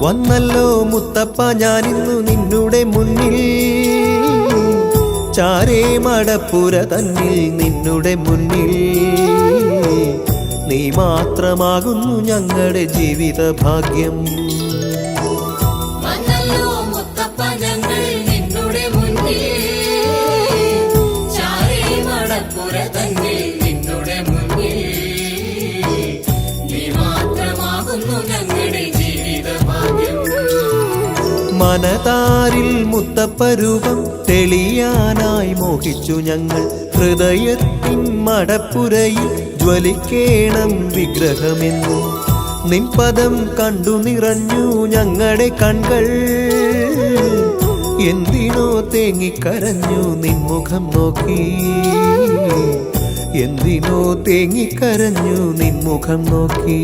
വന്നല്ലോ മുത്തപ്പ ഞാനിന്നു നിന്നുടെ മുന്നിൽ, ചാരേ മടപ്പുര തന്നിൽ നിന്നുടെ മുന്നിൽ. നീ മാത്രമാകുന്നു ഞങ്ങളുടെ ജീവിത ഭാഗ്യം. മനതാരിൽ മുത്തപ്പരൂപം തെളിയാനായി മോഹിച്ചു ഞങ്ങൾ. ഹൃദയത്തിൻ മടപ്പുരയിൽ ജ്വലിക്കേണം വിഗ്രഹമെന്നും. നിൻ പദം കണ്ടു നിറഞ്ഞു ഞങ്ങളുടെ കൺകൾ. എന്തിനോ തേങ്ങിക്കരഞ്ഞു നിൻമുഖം നോക്കി, എന്തിനോ തേങ്ങിക്കരഞ്ഞു നിൻമുഖം നോക്കി.